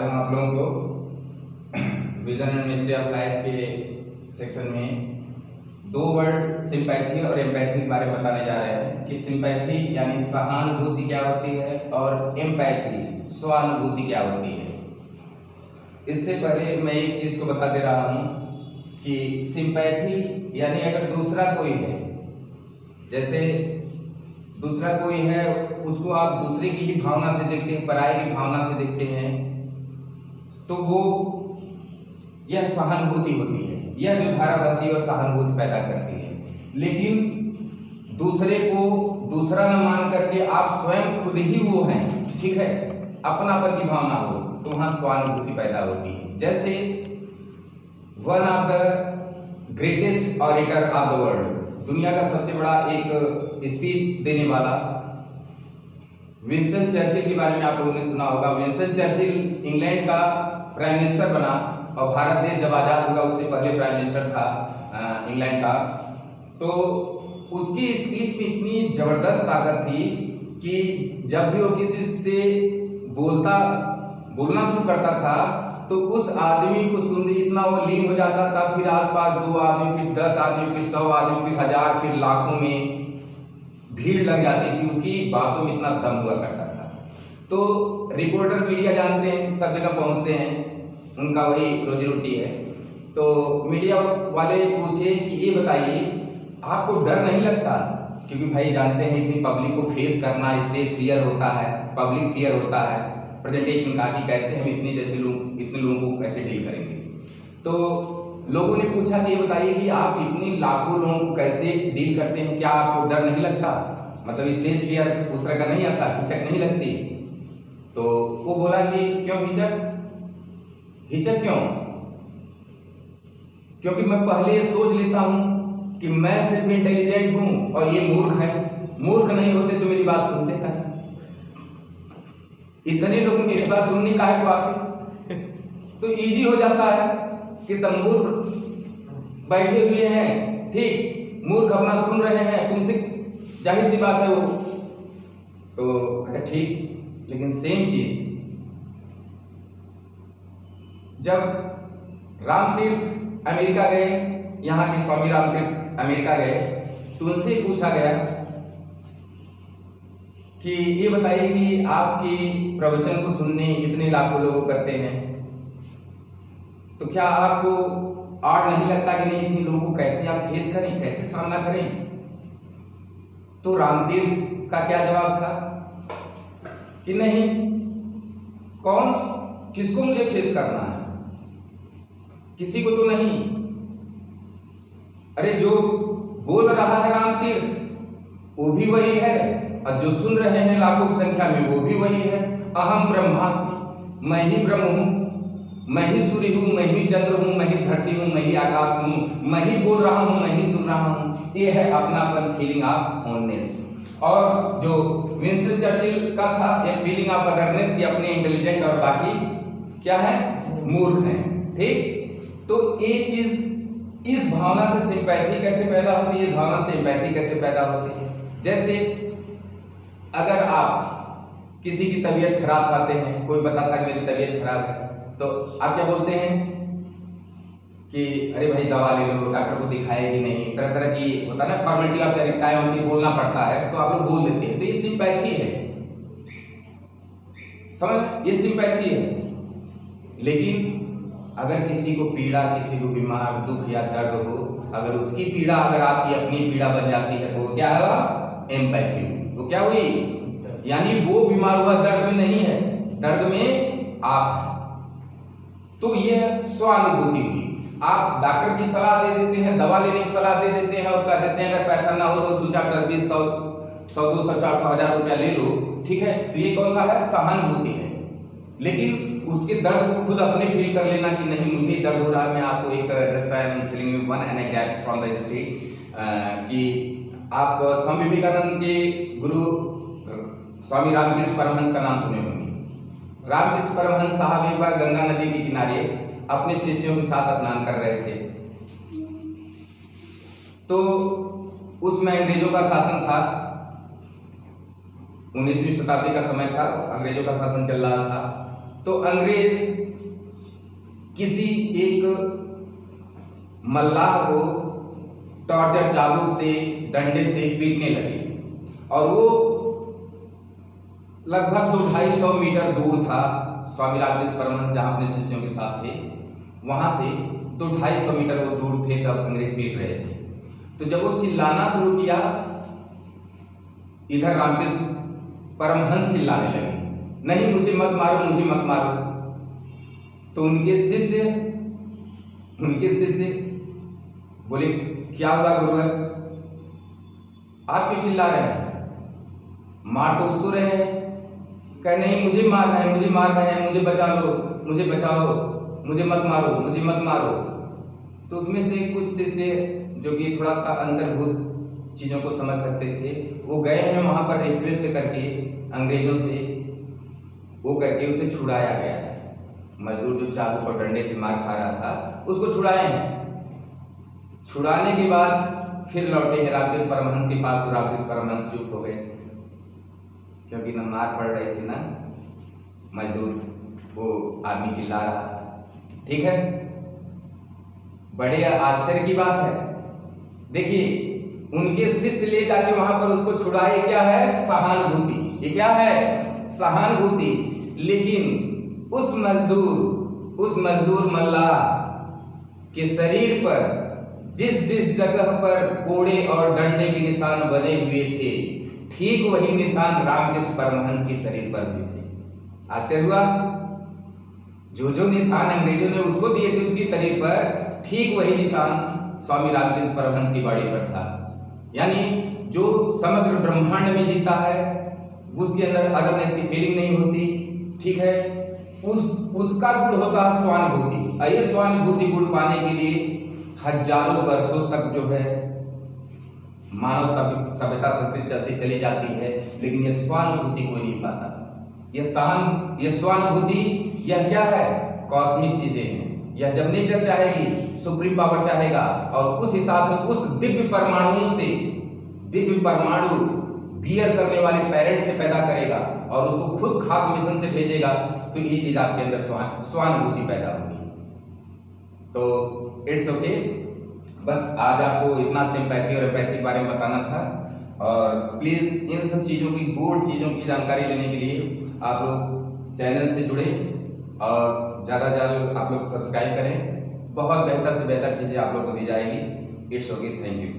हम आप लोगों को vision and mystery of life के सेक्शन में दो वर्ड सिंपैथी और एम्पैथी के बारे में बताने जा रहे हैं कि सिंपैथी यानी सहानुभूति क्या होती है और एम्पैथी स्वानुभूति क्या होती है। इससे पहले मैं एक चीज को बता दे रहा हूं कि सिंपैथी यानी अगर दूसरा कोई है, जैसे दूसरा कोई है उसको आप दूसरे की ही भावना से देखते हैं, पराये की भावना से देखते हैं, तो वो यह सहानुभूति होती है, यह जो धारा बनती है और सहानुभूति पैदा करती है। लेकिन दूसरे को दूसरा न मान करके आप स्वयं खुद ही वो हैं, ठीक है, अपनापन की भावना हो तो वहां स्वानुभूति पैदा होती है। जैसे one of the greatest orator of the world, दुनिया का सबसे बड़ा एक स्पीच देने वाला विंस्टन चर्चिल के बारे में आप लोगों ने सुना होगा। विंस्टन चर्चिल इंग्लैंड का प्राइम मिनिस्टर बना और भारत देश जब आजाद हुआ उससे पहले प्राइम मिनिस्टर था इंग्लैंड का। तो उसकी स्पीच में इतनी जबरदस्त ताकत थी कि जब भी वो किसी से बोलना शुरू करता था तो उस आदमी को सुनने इतना वो लीन हो जाता था, फिर आसपास 2 आदमी, फिर 10 आदमी, फिर 100 आदमी, फिर 1000, फिर लाखों में भीड़ लग जाती थी। उसकी बातों में इतना दम हुआ करता था। तो रिपोर्टर मीडिया जानते हैं, सब जगह पहुंचते हैं, उनका वही रोजी रोटी है। तो मीडिया वाले पूछे कि ये बताइए आपको डर नहीं लगता, क्योंकि भाई जानते हैं इतनी पब्लिक को फेस करना, स्टेज फियर होता है, पब्लिक फियर होता है प्रेजेंटेशन का, कि कैसे हम इतने लोगों को कैसे डील करेंगे। तो लोगों ने पूछा कि ये बताइए कि आप इतनी लाखों लोगों को कैसे डील करते हैं, क्या आपको डर नहीं लगता, मतलब स्टेज फियर उस तरह का नहीं आता, हिचक नहीं लगती? तो वो बोला कि क्यों हिचक क्यों? क्योंकि मैं पहले ये सोच लेता हूं कि मैं सिर्फ इंटेलिजेंट हूं और ये मूर्ख है। मूर्ख नहीं होते तो मेरी बात सुनते का, इतने लोग मेरी बात सुनने का है को आते तो इजी हो जाता है कि सब मूर्ख बैठे हुए हैं, ठीक, मूर्ख अपना सुन रहे हैं, तुमसे जाहिर सी बात है वो तो ठीक। लेकिन सेम चीज जब रामतीर्थ अमेरिका गए, यहाँ के स्वामी रामतीर्थ अमेरिका गए, तो उनसे पूछा गया कि ये बताइए कि आपकी प्रवचन को सुनने इतने लाखों लोग करते हैं, तो क्या आपको आड़ नहीं लगता कि नहीं इतने लोगों को कैसे आप फेस करें, कैसे सामना करें? तो रामतीर्थ का क्या जवाब था कि नहीं, किसको मुझे फेस करना है, किसी को तो नहीं। अरे जो बोल रहा है रामतीर्थ वो भी वही है और जो सुन रहे हैं लाखों की संख्या में वो भी वही है। अहम ब्रह्मास्मि, मैं ही ब्रह्म हूं, मैं ही सूर्य हूं, मैं ही चंद्र हूं, मैं ही धरती हूं, मैं ही आकाश हूं, मैं ही बोल रहा हूं, मैं ही सुन रहा हूं। ये है अपनापन, फीलिंग ऑफ ओननेस। और जो विंस्टन चर्चिल का था ये फीलिंग ऑफ अदरनेस, कि अपने इंटेलिजेंट और बाकी क्या है, मूर्ख है, ठीक। तो ये चीज, इस भावना से सिंपैथी कैसे पैदा होती है, भावना से एम्पैथी कैसे पैदा होती है। जैसे अगर आप किसी की तबीयत खराब पाते हैं, कोई बताता है मेरी तबीयत खराब है, तो आप क्या बोलते हैं कि अरे भाई दवा ले लो, डॉक्टर को दिखाए कि नहीं, तरह तरह की होता है ना, फॉर्मेलिटी औपचारिकताएं होती, बोलना पड़ता है, तो आप लोग बोल देते हैं। तो ये सिंपैथी है, समझ, ये सिंपैथी है। लेकिन अगर किसी को पीड़ा, किसी को बीमार, दुख या दर्द हो, अगर उसकी पीड़ा अगर आपकी अपनी पीड़ा बन जाती है तो क्या हुआ, एम्पैथी। वो क्या हुई, यानी वो बीमार हुआ दर्द में नहीं है, दर्द में आप हैं, तो यह स्वानुभूति हुई। आप डॉक्टर की सलाह दे देते हैं, दवा लेने की सलाह दे देते हैं और कह देते हैं अगर पैसा ना हो तो 2-4 100 200 400 1000 रुपया ले लो, ठीक है, तो ये कौन सा है, सहानुभूति है। लेकिन उसके दर्द को खुद अपने फील कर लेना कि नहीं मुझे दर्द हो रहा है। मैं आपको एक just I am telling you one anecdote from the history, कि आप स्वामी विवेकानंद के गुरु स्वामी रामकृष्ण परमहंस का नाम सुने होंगे। रामकृष्ण परमहंस साहब एक बार गंगा नदी के किनारे अपने शिष्यों के साथ स्नान कर रहे थे, तो उसमें अंग्रेजों का शासन था, 19वीं शताब्दी का समय था, अंग्रेजों का शासन चल रहा था। तो अंग्रेज किसी एक मल्लाह को टॉर्चर चाबुक से डंडे से पीटने लगे और वो लगभग 200-250 मीटर दूर था। स्वामी रामकृष्ण परमहंस जहां अपने शिष्यों के साथ थे वहां से 200-250 मीटर वो दूर थे तब अंग्रेज पीट रहे थे। तो जब वो चिल्लाना शुरू किया, इधर रामकृष्ण परमहंस चिल्लाने लगे, नहीं मुझे मत मारो, मुझे मत मारो। तो उनके शिष्य बोले, क्या हुआ गुरुवर, आप क्यों चिल्ला रहे हैं? मार तो उसको रहे हैं। कह नहीं मुझे मार रहे हैं, मुझे मार रहे हैं, मुझे बचा लो, मुझे बचाओ, मुझे मत मारो, मुझे मत मारो। तो उसमें से कुछ शिष्य जो कि थोड़ा सा अंतर्भूत चीज़ों को समझ सकते थे, वो गए हैं वहाँ पर रिक्वेस्ट करके अंग्रेजों से, वो करके उसे छुड़ाया गया है। मजदूर जो चाबुक और डंडे से मार खा रहा था उसको छुड़ाए हैं। छुड़ाने के बाद फिर लौटे हैं रामकृष्ण परमहंस के पास। तो रामकृष्ण परमहंस चुप हो गए क्योंकि न मार पड़ रही थी ना मजदूर, वो आदमी चिल्ला रहा था। ठीक है, बड़े आश्चर्य की बात है। देखिए उनके शिष्य ले जाके वहां पर उसको छुड़ाए, क्या है? सहानुभूति। ये क्या है? सहानुभूति। लेकिन उस मजदूर मल्लाह के शरीर पर जिस जगह पर कोड़े और डंडे के निशान बने हुए थे, ठीक वही निशान रामकृष्ण परमहंस के शरीर पर भी थे। आश्चर्य हुआ? जो निशान अंग्रेजों ने उसको दिए थे उसकी शरीर पर, ठीक वही निशान स्वामी रामकृष्ण परमहंस की बॉडी पर था। यानी जो समग्र ब्रह्मांड में जीता है उसके अंदर अदरनेस की फीलिंग नहीं होती। ठीक है, उसका गुण होता है स्वानुभूति। ये स्वानुभूति गुण पाने के लिए हजारों वर्षों तक जो है मानव सभ्यता संस्कृति चलती चली जाती है, लेकिन ये स्वानुभूति कोई नहीं पाता। ये स्वानुभूति, यह क्या है? कॉस्मिक चीजें हैं। यह जब नेचर चाहेगी, सुप्रीम पावर चाहेगा और उस हिसाब से उस दिव्य परमाणु बियर करने वाले पेरेंट से पैदा करेगा और उसको खुद खास मिशन से भेजेगा, तो ये चीज आपके अंदर स्वानुभूति पैदा होगी। तो इट्स ओके, बस आज आपको इतना सिंपैथी और एम्पैथी के बारे में बताना था। और प्लीज इन सब चीजों की, गूढ़ चीजों की जानकारी लेने के लिए आप लोग चैनल से जुड़े और ज़्यादा से ज़्यादा आप लोग सब्सक्राइब करें। बहुत बेहतर से बेहतर चीज़ें आप लोग को दी जाएगी। It's okay, thank you.